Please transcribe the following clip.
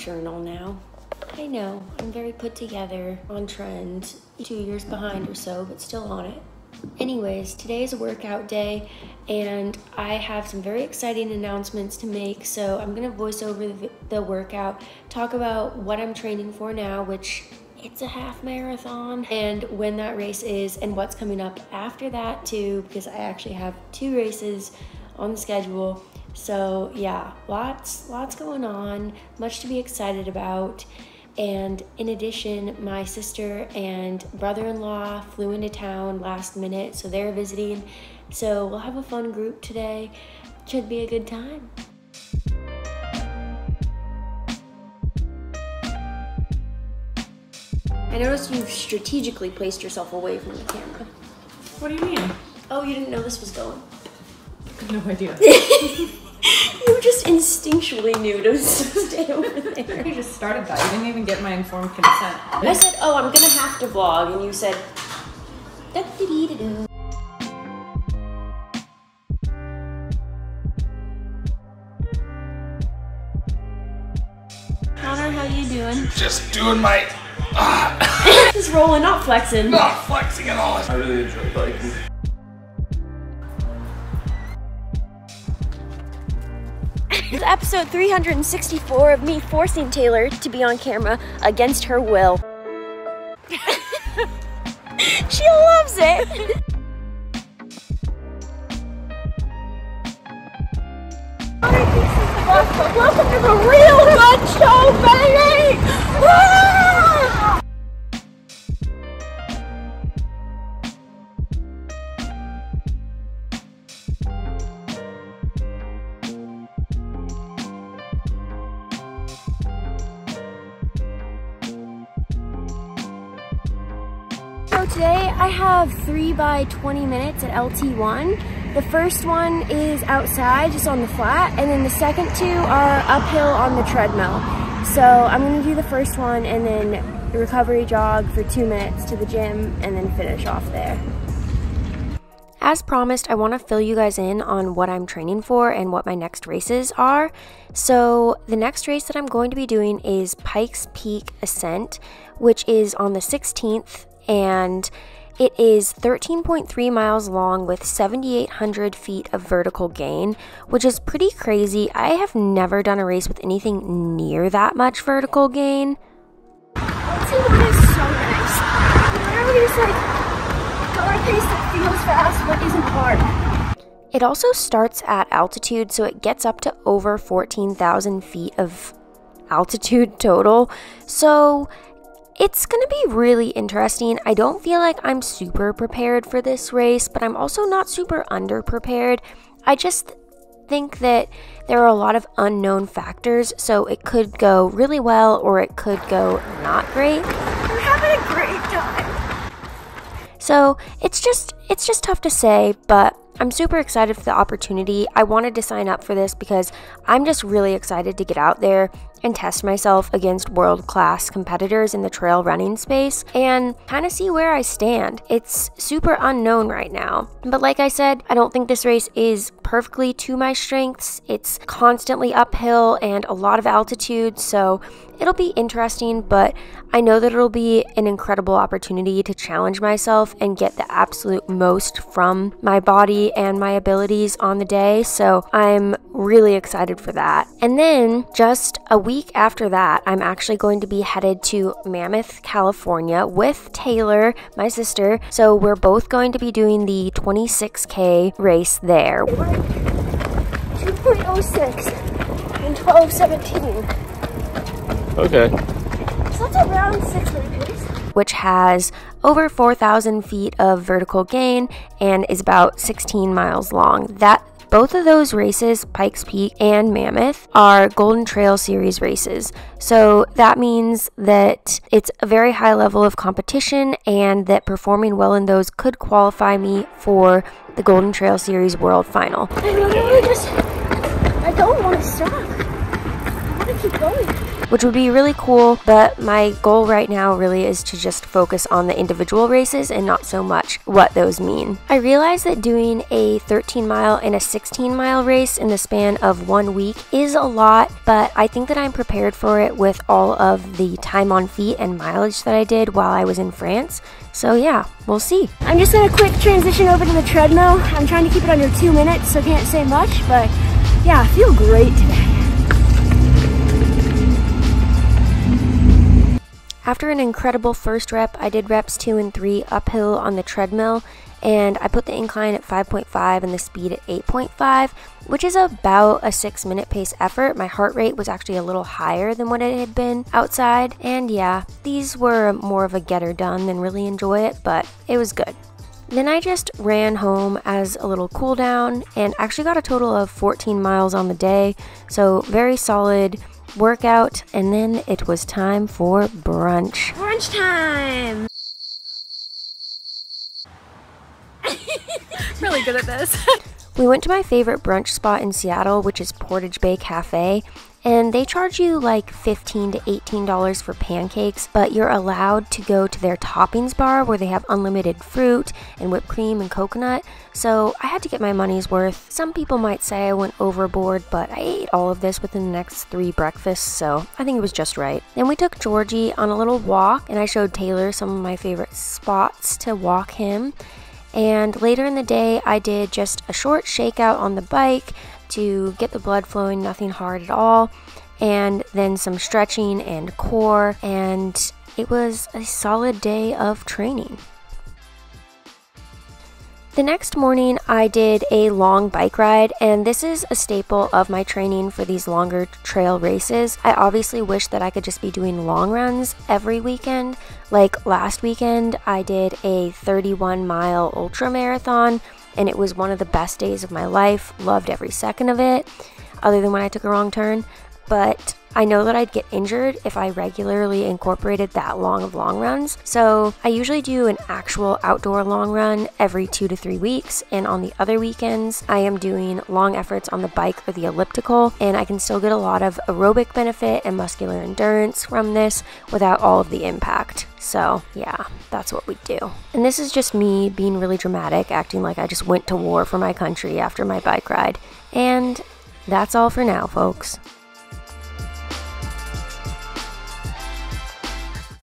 journal now. I know, I'm very put together, on trend, 2 years behind or so, but still on it. Anyways, today is a workout day and I have some very exciting announcements to make, so I'm gonna voice over the workout, talk about what I'm training for now, which it's a half marathon, and when that race is and what's coming up after that too, because I actually have 2 races on the schedule. So yeah, lots going on, much to be excited about. And in addition, my sister and brother-in-law flew into town last minute, so they're visiting. So we'll have a fun group today. Should be a good time. I noticed you've strategically placed yourself away from the camera. What do you mean? Oh, you didn't know this was going? I have no idea. You just instinctually knew to stay over there. You just started that. You didn't even get my informed consent. I said, oh, I'm gonna have to vlog, and you said, da-da-dee-da-doo. Connor, how you doing? Just doing my... Just rolling, not flexing. Not flexing at all. I really enjoy biking. This is episode 364 of me forcing Taylor to be on camera against her will. She loves it. Welcome to the real fun show, baby! Woo! So today I have 3 by 20 minutes at LT1. The first one is outside, just on the flat, and then the second 2 are uphill on the treadmill. So I'm gonna do the first one and then the recovery jog for 2 minutes to the gym and then finish off there. As promised, I want to fill you guys in on what I'm training for and what my next races are. So the next race that I'm going to be doing is Pikes Peak Ascent, which is on the 16th, and it is 13.3 miles long with 7,800 feet of vertical gain, which is pretty crazy. I have never done a race with anything near that much vertical gain. LT1 is so nice. Literally just like go at a pace that feels fast but isn't hard. It also starts at altitude, so it gets up to over 14,000 feet of altitude total. So it's gonna be really interesting. I don't feel like I'm super prepared for this race, but I'm also not super underprepared. I just think that there are a lot of unknown factors, so it could go really well or it could go not great. We're having a great time. So it's just tough to say, but I'm super excited for the opportunity. I wanted to sign up for this because I'm just really excited to get out there and test myself against world-class competitors in the trail running space and kind of see where I stand. It's super unknown right now, but like I said, I don't think this race is perfectly to my strengths. It's constantly uphill and a lot of altitude, so it'll be interesting, but I know that it'll be an incredible opportunity to challenge myself and get the absolute most from my body and my abilities on the day, so I'm really excited for that. And then just a week after that, I'm actually going to be headed to Mammoth, California with Taylor, my sister, so we're both going to be doing the 26K race there. 2.06 and 12:17. Okay. So that's around 6-minute pace. Which has over 4,000 feet of vertical gain and is about 16 miles long. Both of those races, Pikes Peak and Mammoth, are Golden Trail Series races. So that means that it's a very high level of competition and that performing well in those could qualify me for the Golden Trail Series World Final. I don't want to stop. I want to keep going. which would be really cool, but my goal right now really is to just focus on the individual races and not so much what those mean. I realize that doing a 13-mile and a 16-mile race in the span of 1 week is a lot, but I think that I'm prepared for it with all of the time on feet and mileage that I did while I was in France. So yeah, we'll see. I'm just gonna quick transition over to the treadmill. I'm trying to keep it under 2 minutes, so can't say much, but yeah, I feel great today. After an incredible first rep, I did reps 2 and 3 uphill on the treadmill, and I put the incline at 5.5 and the speed at 8.5, which is about a 6-minute pace effort. My heart rate was actually a little higher than what it had been outside, and yeah, these were more of a get her done than really enjoy it, but it was good. Then I just ran home as a little cool down and actually got a total of 14 miles on the day, so very solid workout, and then it was time for brunch. Brunch time! Really good at this. We went to my favorite brunch spot in Seattle, which is Portage Bay Cafe, and they charge you like $15 to $18 for pancakes, but you're allowed to go to their toppings bar where they have unlimited fruit and whipped cream and coconut, so I had to get my money's worth. Some people might say I went overboard, but I ate all of this within the next 3 breakfasts, so I think it was just right. Then we took Georgie on a little walk, and I showed Taylor some of my favorite spots to walk him. And later in the day, I did just a short shakeout on the bike to get the blood flowing, nothing hard at all, and then some stretching and core, and it was a solid day of training. The next morning, I did a long bike ride, and this is a staple of my training for these longer trail races. I obviously wish that I could just be doing long runs every weekend. Like last weekend, I did a 31-mile ultra marathon, and it was one of the best days of my life. Loved every second of it, other than when I took a wrong turn. But I know that I'd get injured if I regularly incorporated that long of long runs. So I usually do an actual outdoor long run every 2 to 3 weeks. And on the other weekends, I am doing long efforts on the bike or the elliptical. And I can still get a lot of aerobic benefit and muscular endurance from this without all of the impact. So yeah, that's what we do. And this is just me being really dramatic, acting like I just went to war for my country after my bike ride. And that's all for now, folks.